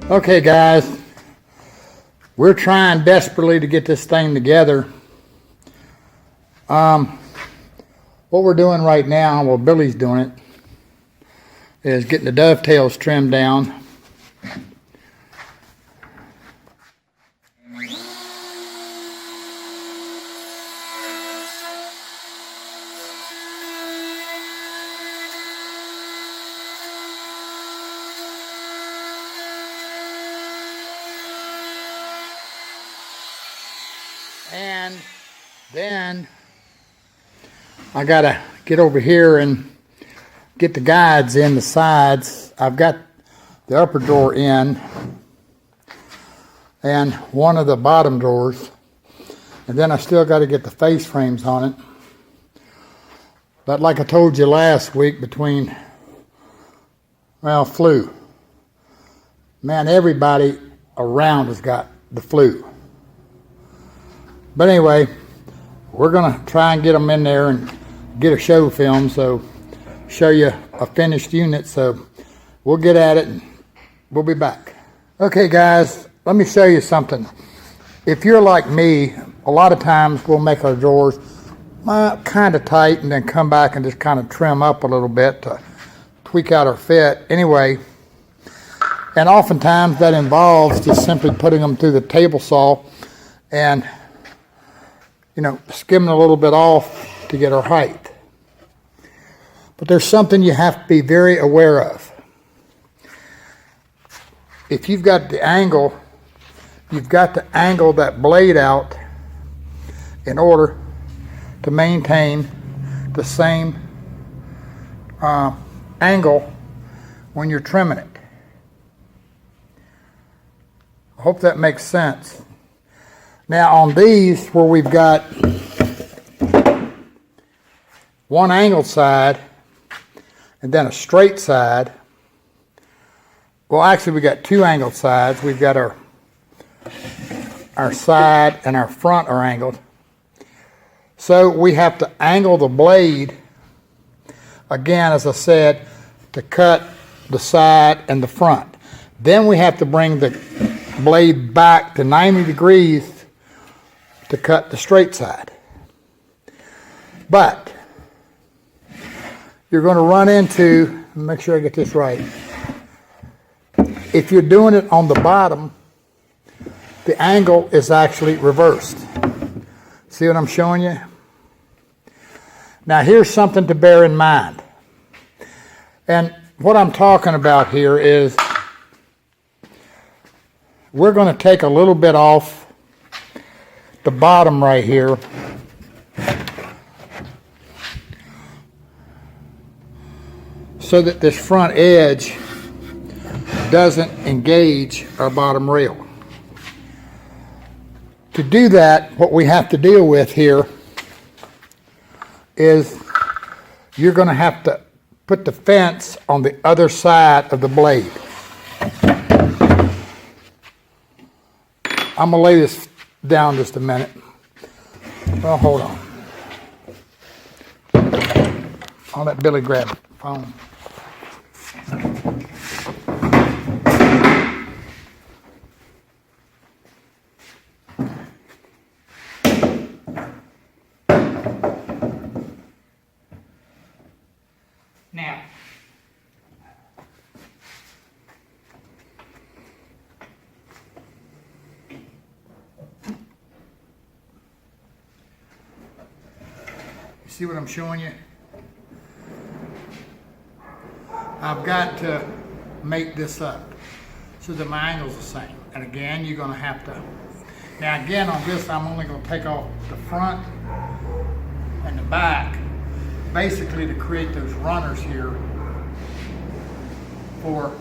Okay guys, we're trying desperately to get this thing together. What we're doing right now, well Billy's doing it, is getting the dovetails trimmed down. And then I gotta get over here and get the guides in the sides. I've got the upper drawer in and one of the bottom drawers, and then I still got to get the face frames on it. But like I told you last week, between, well, flu, man, everybody around has got the flu. But anyway, we're going to try and get them in there and get a show film, so show you a finished unit. So we'll get at it and we'll be back. Okay guys, let me show you something. If you're like me, a lot of times we'll make our drawers kind of tight and then come back and just kind of trim up a little bit to tweak out our fit. Anyway, and oftentimes that involves just simply putting them through the table saw and, you know, skimming a little bit off to get our height. But there's something you have to be very aware of. If you've got the angle, you've got to angle that blade out in order to maintain the same angle when you're trimming it. I hope that makes sense. Now on these, where we've got one angled side and then a straight side, well actually we got two angled sides. We've got our side and our front are angled. So we have to angle the blade, again as I said, to cut the side and the front. Then we have to bring the blade back to 90 degrees to cut the straight side. But you're going to run into, make sure I get this right, if you're doing it on the bottom, the angle is actually reversed. See what I'm showing you? Now here's something to bear in mind. And what I'm talking about here is we're going to take a little bit off the bottom right here so that this front edge doesn't engage our bottom rail. To do that, what we have to deal with here is you're going to have to put the fence on the other side of the blade. I'm going to lay this down just a minute. Well, hold on. I'll let Billy grab the phone. Now, see what I'm showing you? I've got to make this up so that my angle's the same. And again, you're going to have to, now again on this I'm only going to take off the front and the back basically to create those runners here for,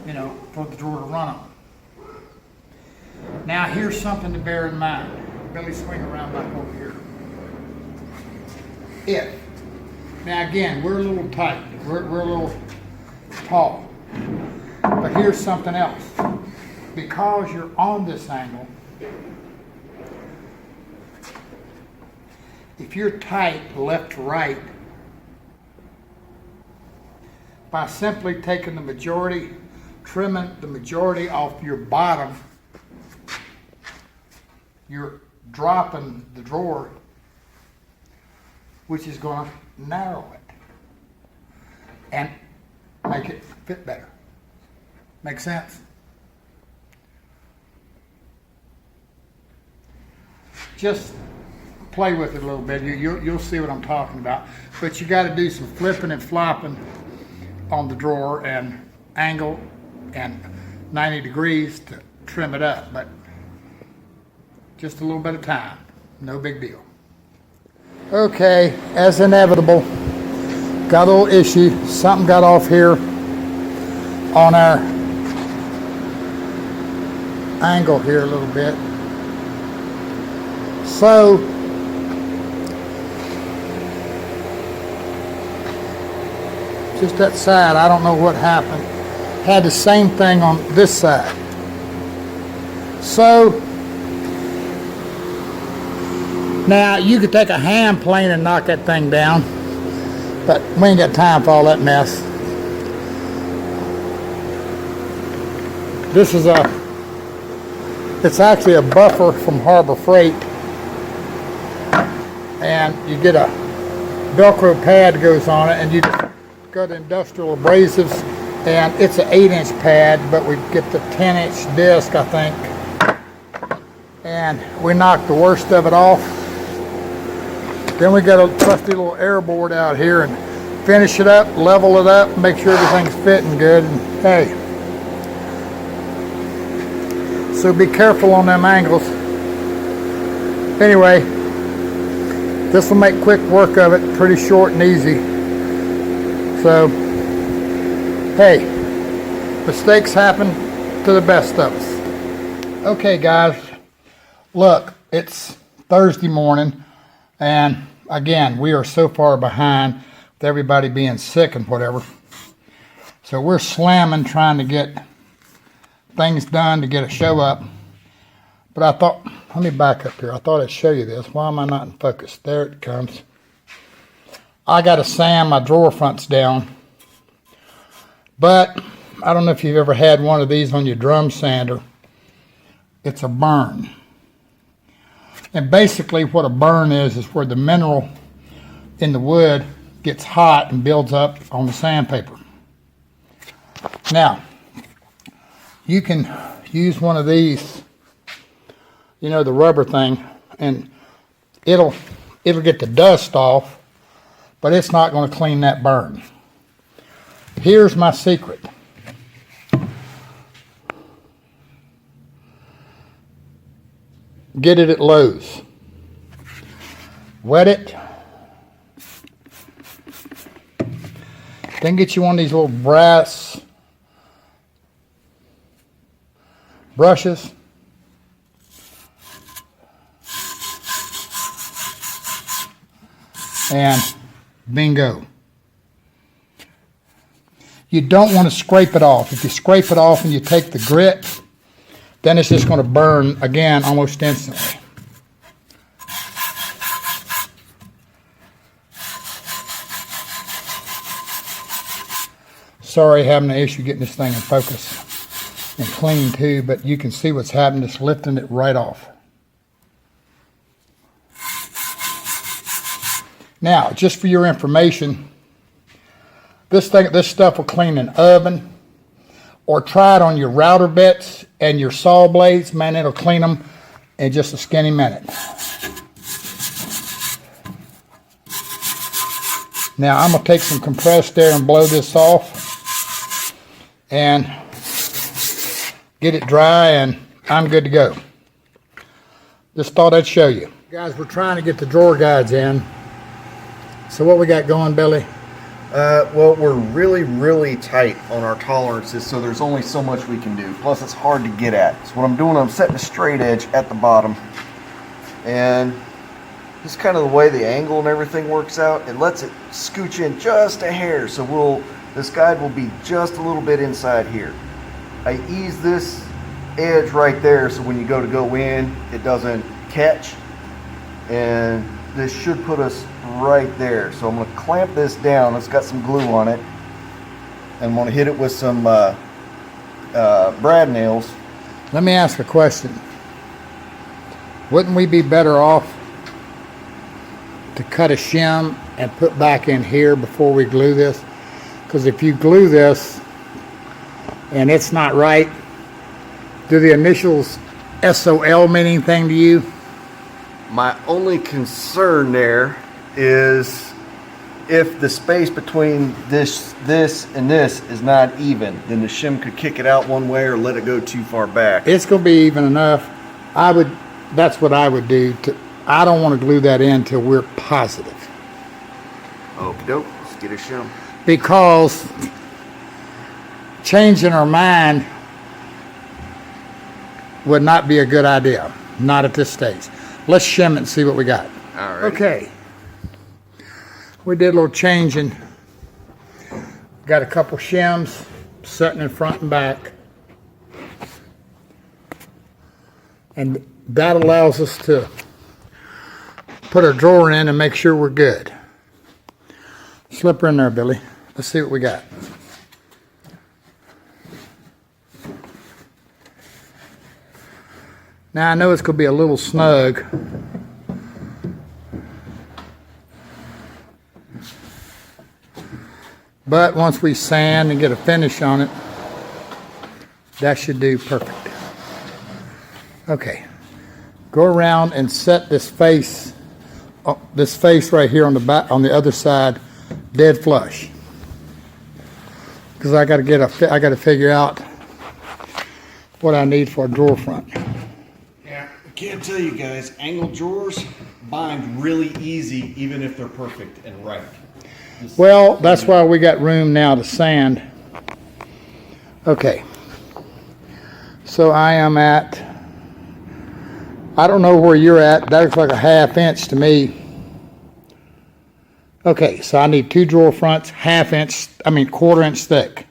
you know, for the drawer to run on. Now here's something to bear in mind. Billy, swing around back over here. Now again, we're a little tight, we're a little tall, but here's something else. Because you're on this angle, if you're tight left to right, by simply taking the majority, trimming the majority off your bottom, you're dropping the drawer, which is going to narrow it and make it fit better. Make sense? Just play with it a little bit. You'll see what I'm talking about. But you got to do some flipping and flopping on the drawer and angle and 90 degrees to trim it up. But just a little bit of time. No big deal. Okay, as inevitable, got a little issue. Something got off here on our angle here a little bit. So just that side, I don't know what happened. Had the same thing on this side. So now you could take a hand plane and knock that thing down, but we ain't got time for all that mess. This is it's actually a buffer from Harbor Freight, and you get a Velcro pad that goes on it, and you just go to Industrial Abrasives, and it's an 8-inch pad, but we get the 10-inch disc, I think, and we knock the worst of it off. Then we got a trusty little air board out here and finish it up, level it up, make sure everything's fitting good, and hey. So be careful on them angles. Anyway, this will make quick work of it, pretty short and easy. So, hey, mistakes happen to the best of us. Okay guys, look, it's Thursday morning, and again, we are so far behind with everybody being sick and whatever. So we're slamming trying to get things done to get a show up. But I thought, let me back up here. I thought I'd show you this. Why am I not in focus? There it comes. I got to sand my drawer fronts down. But I don't know if you've ever had one of these on your drum sander. It's a burn. And basically what a burn is where the mineral in the wood gets hot and builds up on the sandpaper. Now, you can use one of these, you know, the rubber thing, and it'll get the dust off, but it's not going to clean that burn. Here's my secret. Get it at Lowe's. Wet it. Then get you one of these little brass brushes. And bingo. You don't want to scrape it off. If you scrape it off and you take the grit, then it's just going to burn again almost instantly. Sorry, having an issue getting this thing in focus and clean too, but you can see what's happening. It's lifting it right off. Now, just for your information, this stuff will clean an oven, or try it on your router bits and your saw blades. Man, it'll clean them in just a skinny minute. Now, I'm going to take some compressed air and blow this off and get it dry, and I'm good to go. Just thought I'd show you. Guys, we're trying to get the drawer guides in. So what we got going, Billy? Well, we're really tight on our tolerances, so there's only so much we can do. Plus, it's hard to get at. So what I'm doing, I'm setting a straight edge at the bottom. And just kind of the way the angle and everything works out, it lets it scooch in just a hair. So this guide will be just a little bit inside here. I ease this edge right there so when you go in, it doesn't catch. And this should put us right there. So I'm going to clamp this down. It's got some glue on it. And I'm going to hit it with some brad nails. Let me ask a question. Wouldn't we be better off to cut a shim and put back in here before we glue this? Because if you glue this and it's not right, do the initials SOL mean anything to you? My only concern there is if the space between this and this is not even, then the shim could kick it out one way or let it go too far back. It's going to be even enough. That's what I would do. I don't want to glue that in until we're positive. Okie doke, let's get a shim. Because changing our mind would not be a good idea. Not at this stage. Let's shim it and see what we got. All right. Okay. We did a little changing. Got a couple shims sitting in front and back. And that allows us to put our drawer in and make sure we're good. Slip her in there, Billy. Let's see what we got. Now I know it's going to be a little snug. But once we sand and get a finish on it, that should do perfect. Okay. Go around and set this face right here on the back, on the other side, dead flush. Because I got to figure out what I need for a drawer front. Yeah, I can't tell you guys, angle drawers bind really easy even if they're perfect and right. Well, that's why we got room now to sand. Okay. So I am at, I don't know where you're at. That looks like a 1/2 inch to me. Okay, so I need 2 drawer fronts, 1/4 inch thick.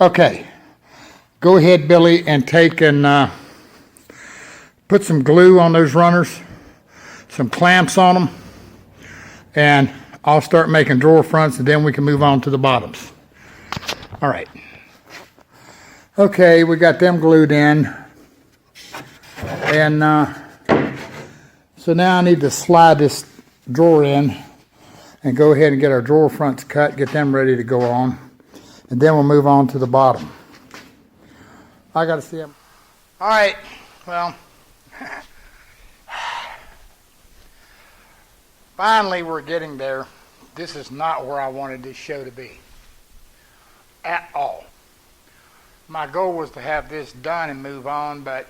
Okay. Go ahead, Billy, and take and put some glue on those runners, some clamps on them, and I'll start making drawer fronts, and then we can move on to the bottoms. All right. Okay, we got them glued in. And so now I need to slide this drawer in and go ahead and get our drawer fronts cut, get them ready to go on. And then we'll move on to the bottom. I got to see them. All right, well, finally we're getting there. This is not where I wanted this show to be at all. My goal was to have this done and move on, but,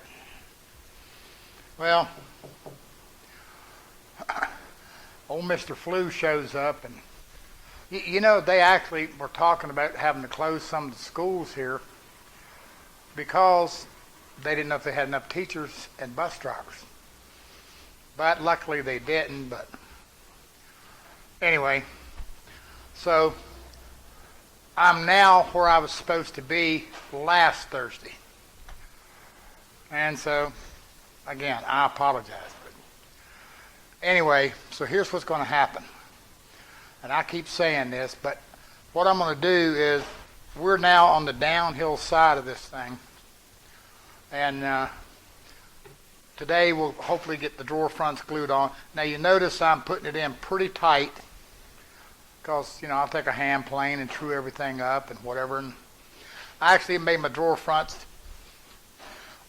well, old Mr. Flu shows up, and you know, they actually were talking about having to close some of the schools here because they didn't know if they had enough teachers and bus drivers. But luckily they didn't, but anyway, so I'm now where I was supposed to be last Thursday. And so, again, I apologize. But anyway, so here's what's going to happen. And I keep saying this, but what I'm going to do is we're now on the downhill side of this thing. And today we'll hopefully get the drawer fronts glued on. Now you notice I'm putting it in pretty tight because, you know, I'll take a hand plane and true everything up and whatever. And I actually made my drawer fronts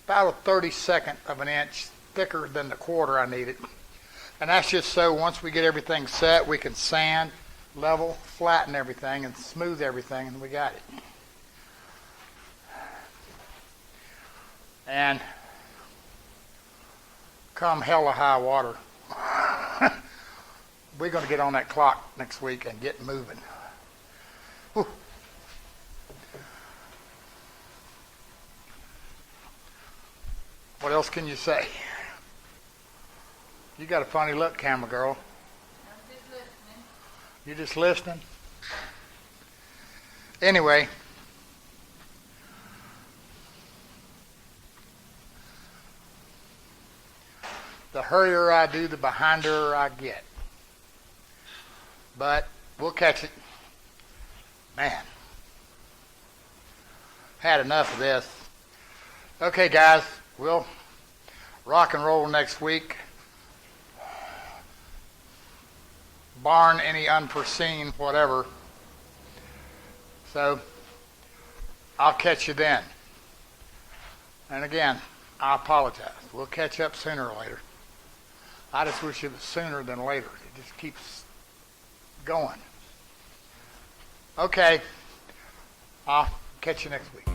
about a 32nd of an inch thicker than the 1/4 I needed. And that's just so once we get everything set, we can sand, level, flatten everything, and smooth everything, and we got it. And come hell or high water, we're going to get on that clock next week and get moving. Whew. What else can you say? You got a funny look, camera girl. I'm just listening. You just listening? Anyway, the hurrier I do, the behinder I get. But we'll catch it. Man, had enough of this. Okay, guys, we'll rock and roll next week. Barring any unforeseen whatever. So, I'll catch you then. And again, I apologize. We'll catch up sooner or later. I just wish it was sooner than later. It just keeps going. Okay. I'll catch you next week.